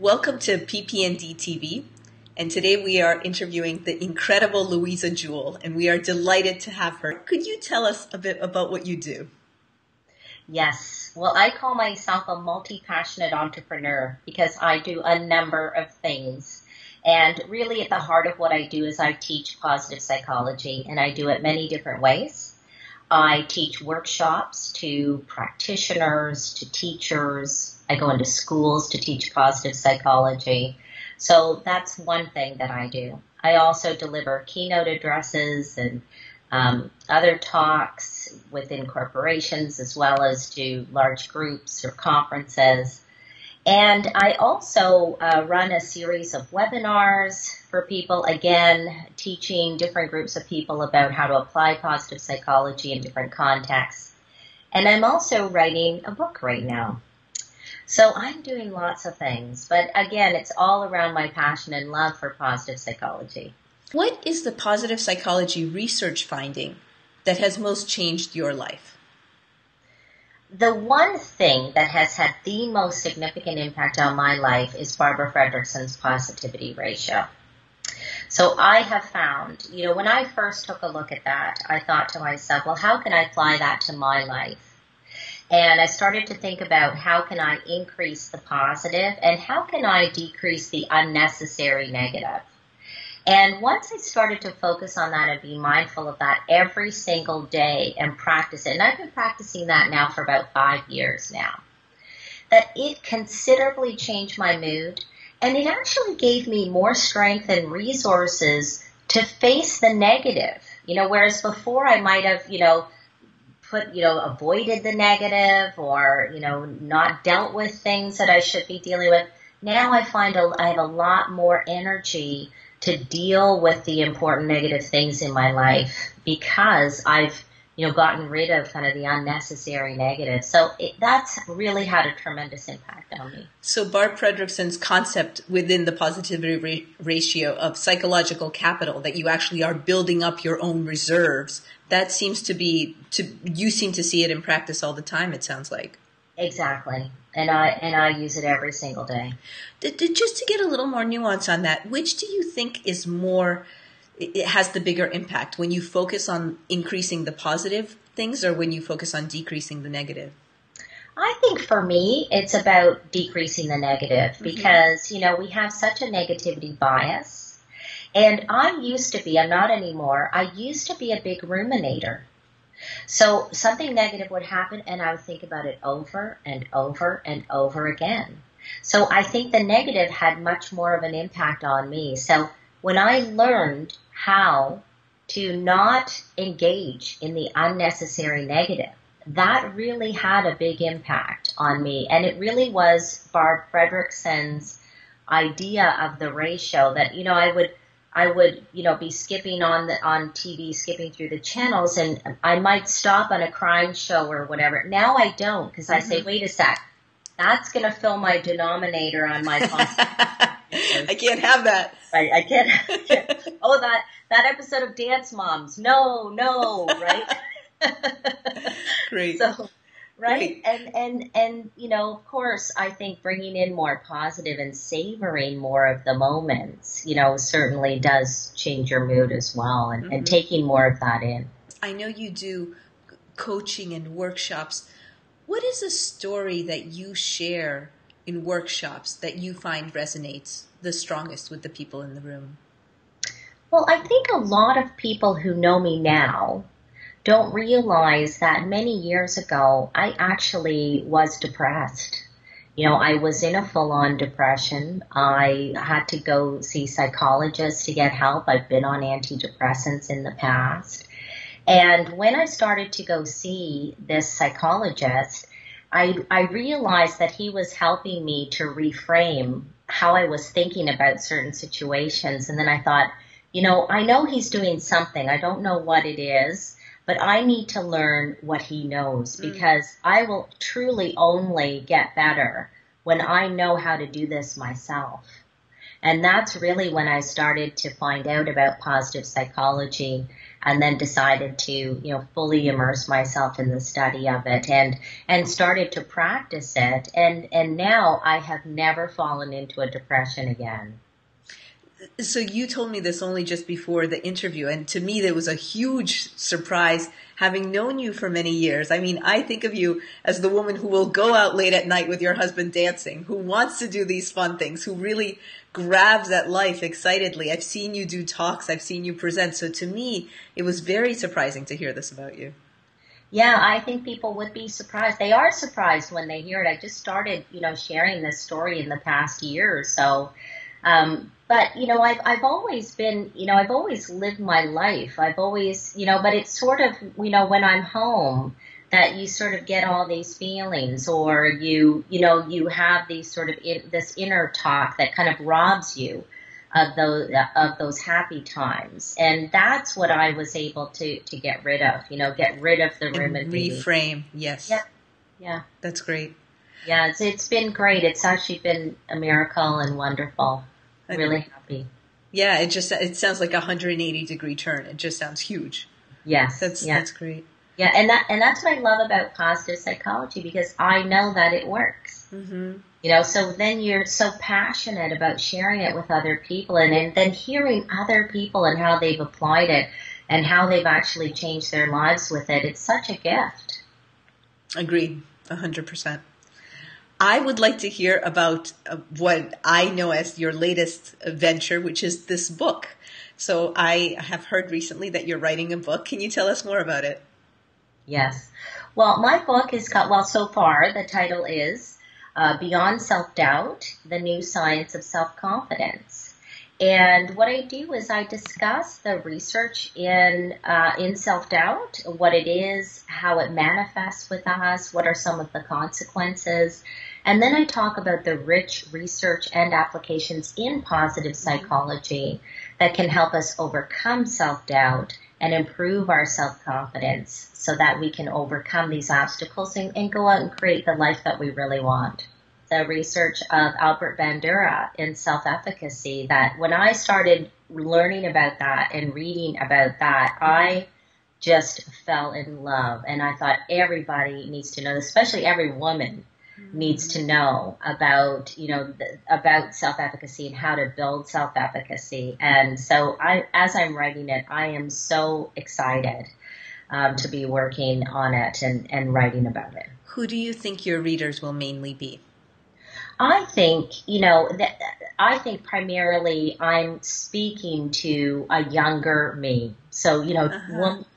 Welcome to PPND-TV, and today we are interviewing the incredible Louisa Jewell, and we are delighted to have her. Could you tell us a bit about what you do? Yes. Well, I call myself a multi-passionate entrepreneur because I do a number of things. And really at the heart of what I do is I teach positive psychology, and I do it many different ways. I teach workshops to practitioners, to teachers. I go into schools to teach positive psychology. So that's one thing that I do. I also deliver keynote addresses and other talks within corporations as well as to large groups or conferences. And I also run a series of webinars for people, again, teaching different groups of people about how to apply positive psychology in different contexts. And I'm also writing a book right now. So I'm doing lots of things, but again, it's all around my passion and love for positive psychology. What is the positive psychology research finding that has most changed your life? The one thing that has had the most significant impact on my life is Barbara Fredrickson's positivity ratio. So I have found, when I first took a look at that, I thought to myself, well, how can I apply that to my life? And I started to think about how can I increase the positive and how can I decrease the unnecessary negative. And once I started to focus on that and be mindful of that every single day and practice it, and I've been practicing that now for about 5 years now, that it considerably changed my mood, and it actually gave me more strength and resources to face the negative. Whereas before I might have, avoided the negative or, not dealt with things that I should be dealing with. Now I find I have a lot more energy to deal with the important negative things in my life because I've, gotten rid of kind of the unnecessary negative. So that's really had a tremendous impact on me. So Barb Fredrickson's concept within the positivity ratio of psychological capital, that you actually are building up your own reserves, that seems to be, you seem to see it in practice all the time, it sounds like. Exactly. And I use it every single day. Just to get a little more nuance on that, which do you think is more, it has the bigger impact, when you focus on increasing the positive things or when you focus on decreasing the negative? I think for me, it's about decreasing the negative because, we have such a negativity bias. And I'm not anymore, I used to be a big ruminator. So something negative would happen and I would think about it over and over and over again. So I think the negative had much more of an impact on me. So when I learned how to not engage in the unnecessary negative, that really had a big impact on me. And it really was Barb Fredrickson's idea of the ratio that, I would, be skipping on TV, skipping through the channels, and I might stop on a crime show or whatever. Now I don't, because I say, wait a sec, that's going to fill my denominator on my I can't have that. Right, I can't. Oh, that episode of Dance Moms. No, right? Great. So, right? Great. And of course, I think bringing in more positive and savoring more of the moments, certainly does change your mood as well, and taking more of that in. I know you do coaching and workshops. What is a story that you share in workshops that you find resonates the strongest with the people in the room? Well, I think a lot of people who know me now don't realize that many years ago, I actually was depressed. I was in a full-on depression. I had to go see psychologists to get help. I've been on antidepressants in the past. And when I started to go see this psychologist, I realized that he was helping me to reframe how I was thinking about certain situations. And then I thought, I know he's doing something. I don't know what it is. But I need to learn what he knows because I will truly only get better when I know how to do this myself. And that's really when I started to find out about positive psychology, and then decided to, fully immerse myself in the study of it, and started to practice it. And now I have never fallen into a depression again. So you told me this only just before the interview, and to me there was a huge surprise having known you for many years. I mean, I think of you as the woman who will go out late at night with your husband dancing, who wants to do these fun things, who really grabs at life excitedly. I've seen you do talks, I've seen you present. So to me, it was very surprising to hear this about you. Yeah, I think people would be surprised. They are surprised when they hear it. I just started, sharing this story in the past year or so. But, I've always been, I've always lived my life. I've always, but it's sort of, when I'm home that you sort of get all these feelings, or you have these sort of this inner talk that kind of robs you of those happy times. And that's what I was able to get rid of, get rid of the remedy. Reframe. Yes. Yeah. Yeah. That's great. Yeah. It's been great. It's actually been a miracle and wonderful. Really happy. Yeah, it sounds like a 180-degree turn. It just sounds huge. Yes. That's great. Yeah, and that's what I love about positive psychology, because I know that it works. Mm-hmm. So then you're so passionate about sharing it with other people, and then hearing other people and how they've applied it and how they've actually changed their lives with it. It's such a gift. Agreed, 100%. I would like to hear about what I know as your latest venture, which is this book. So I have heard recently that you're writing a book. Can you tell us more about it? Yes. Well, my book is called, so far the title is Beyond Self-Doubt, The New Science of Self-Confidence. And what I do is I discuss the research in self-doubt, what it is, how it manifests with us, what are some of the consequences. And then I talk about the rich research and applications in positive psychology that can help us overcome self-doubt and improve our self-confidence so that we can overcome these obstacles and go out and create the life that we really want. The research of Albert Bandura in self-efficacy, that when I started learning about that and reading about that, I just fell in love. And I thought everybody needs to know, especially every woman needs to know about, about self-efficacy and how to build self-efficacy. And so as I'm writing it, I am so excited to be working on it and writing about it. Who do you think your readers will mainly be? I think, I think primarily I'm speaking to a younger me. So,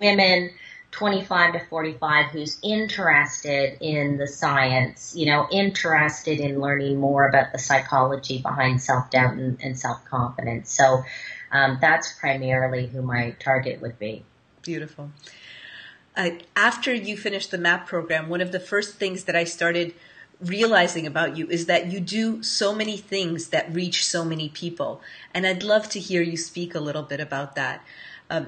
women 25 to 45 who's interested in the science, interested in learning more about the psychology behind self-doubt and self-confidence. So that's primarily who my target would be. Beautiful. After you finished the MAP program, one of the first things that I started realizing about you is that you do so many things that reach so many people. And I'd love to hear you speak a little bit about that.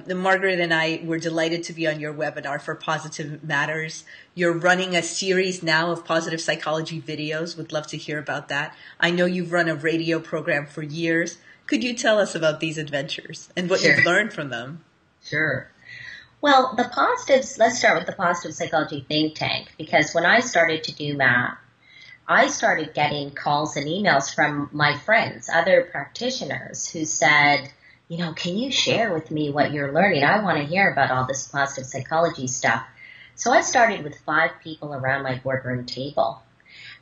Margaret and I were delighted to be on your webinar for Positive Matters. You're running a series now of positive psychology videos. Would love to hear about that. I know you've run a radio program for years. Could you tell us about these adventures and what you've learned from them? Sure. Well, let's start with the Positive Psychology Think Tank, because when I started to do MAP, I started getting calls and emails from my friends, other practitioners, who said, can you share with me what you're learning? I want to hear about all this positive psychology stuff. So I started with 5 people around my boardroom table.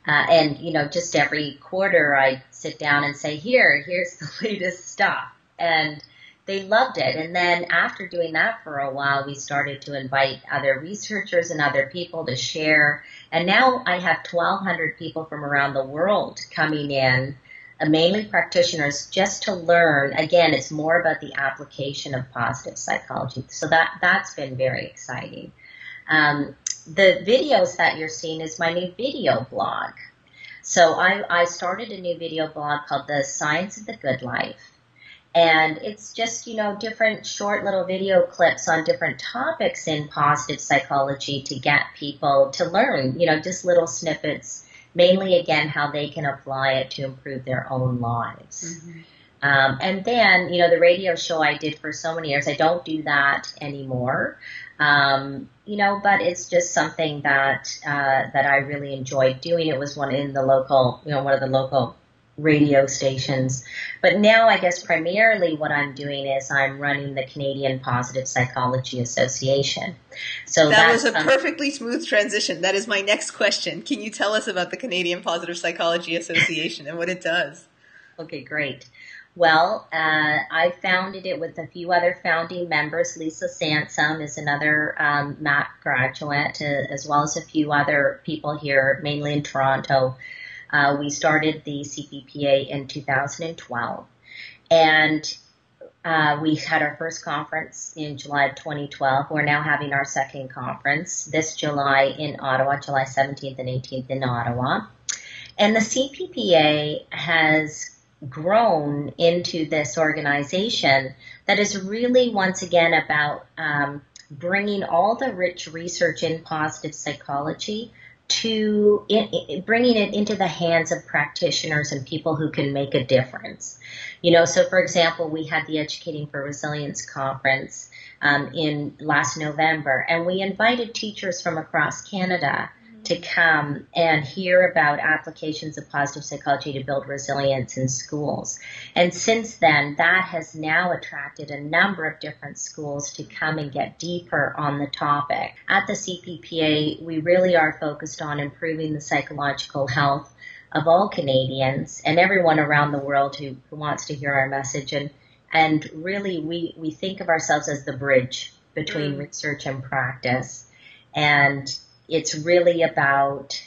And just every quarter I'd sit down and say, here's the latest stuff. And they loved it. And then after doing that for a while, we started to invite other researchers and other people to share. And now I have 1,200 people from around the world coming in, mainly practitioners, just to learn. Again, it's more about the application of positive psychology. So that's been very exciting. The videos that you're seeing is my new video blog. So I started a new video blog called The Science of the Good Life. And it's just, different short little video clips on different topics in positive psychology to get people to learn, just little snippets, mainly, again, how they can apply it to improve their own lives. And then, the radio show I did for so many years, I don't do that anymore. But it's just something that I really enjoyed doing. It was one of the local radio stations. But now I guess primarily what I'm doing is I'm running the Canadian Positive Psychology Association. So that was a perfectly smooth transition. That is my next question. Can you tell us about the Canadian Positive Psychology Association and what it does? Okay, great. Well, I founded it with a few other founding members. Lisa Sansom is another MAP graduate, as well as a few other people here, mainly in Toronto. We started the CPPA in 2012, and we had our first conference in July of 2012. We're now having our second conference this July in Ottawa, July 17th and 18th in Ottawa. And the CPPA has grown into this organization that is really, once again, about bringing all the rich research in positive psychology to bringing it into the hands of practitioners and people who can make a difference. So for example, we had the Educating for Resilience conference in last November, and we invited teachers from across Canada to come and hear about applications of positive psychology to build resilience in schools. And since then, that has now attracted a number of different schools to come and get deeper on the topic. At the CPPA, we really are focused on improving the psychological health of all Canadians and everyone around the world who wants to hear our message. And really, we think of ourselves as the bridge between research and practice. And it's really about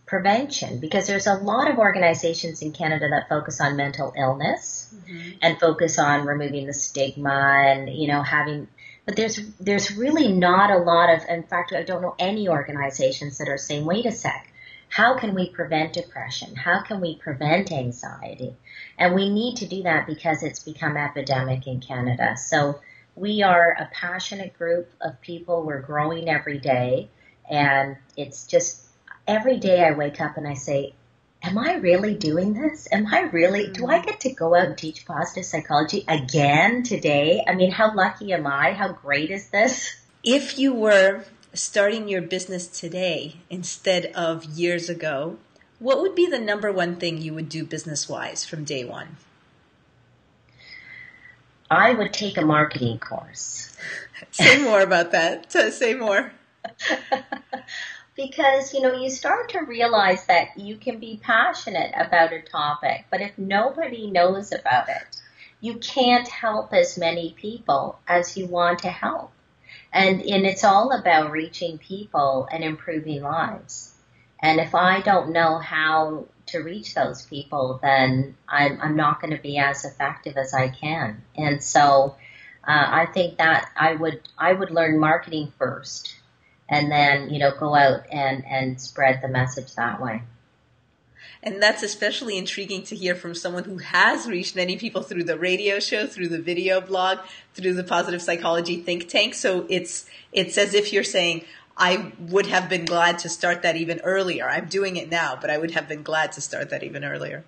prevention, because there's a lot of organizations in Canada that focus on mental illness and focus on removing the stigma and, but there's really not a lot of, in fact, I don't know any organizations that are saying, wait a sec, how can we prevent depression? How can we prevent anxiety? And we need to do that because it's become epidemic in Canada. So we are a passionate group of people. We're growing every day. And it's just every day I wake up and I say, am I really doing this? Do I get to go out and teach positive psychology again today? I mean, how lucky am I? How great is this? If you were starting your business today instead of years ago, what would be the number one thing you would do business-wise from day one? I would take a marketing course. Say more about that. Say more. Because, you start to realize that you can be passionate about a topic, but if nobody knows about it, you can't help as many people as you want to help. And it's all about reaching people and improving lives. And if I don't know how to reach those people, then I'm not going to be as effective as I can. And so I think that I would learn marketing first. And then, go out and spread the message that way. And that's especially intriguing to hear from someone who has reached many people through the radio show, through the video blog, through the positive psychology think tank. So it's as if you're saying, I would have been glad to start that even earlier. I'm doing it now, but I would have been glad to start that even earlier.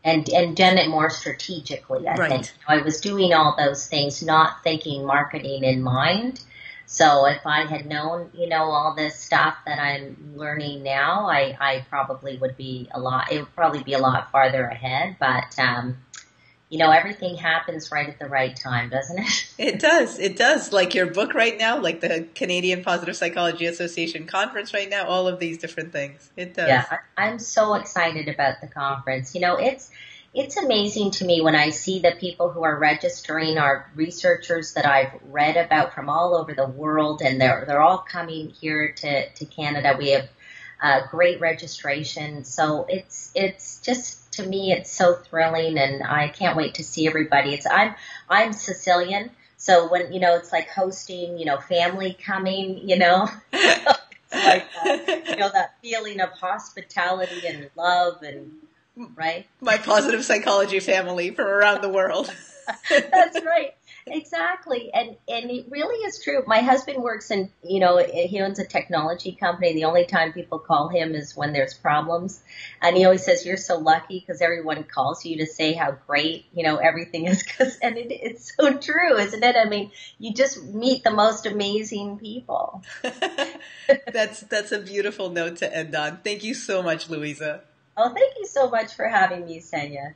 And done it more strategically, I think. I was doing all those things, not thinking marketing in mind. So if I had known, all this stuff that I'm learning now, I probably would be it would probably be a lot farther ahead. But, everything happens right at the right time, doesn't it? It does. It does. Like your book right now, like the Canadian Positive Psychology Association conference right now, all of these different things. It does. Yeah, I'm so excited about the conference. It's amazing to me when I see the people who are registering are researchers that I've read about from all over the world, and they're all coming here to Canada. We have great registration, so it's just, to me, it's so thrilling, and I can't wait to see everybody. I'm Sicilian, so when it's like hosting, family coming, it's like that feeling of hospitality and love and. Right? My positive psychology family from around the world. That's right. Exactly. And it really is true. My husband works in, he owns a technology company. The only time people call him is when there's problems. And he always says, you're so lucky because everyone calls you to say how great, everything is. And it's so true, isn't it? I mean, you just meet the most amazing people. That's a beautiful note to end on. Thank you so much, Louisa. Oh, thank you so much for having me, Senya.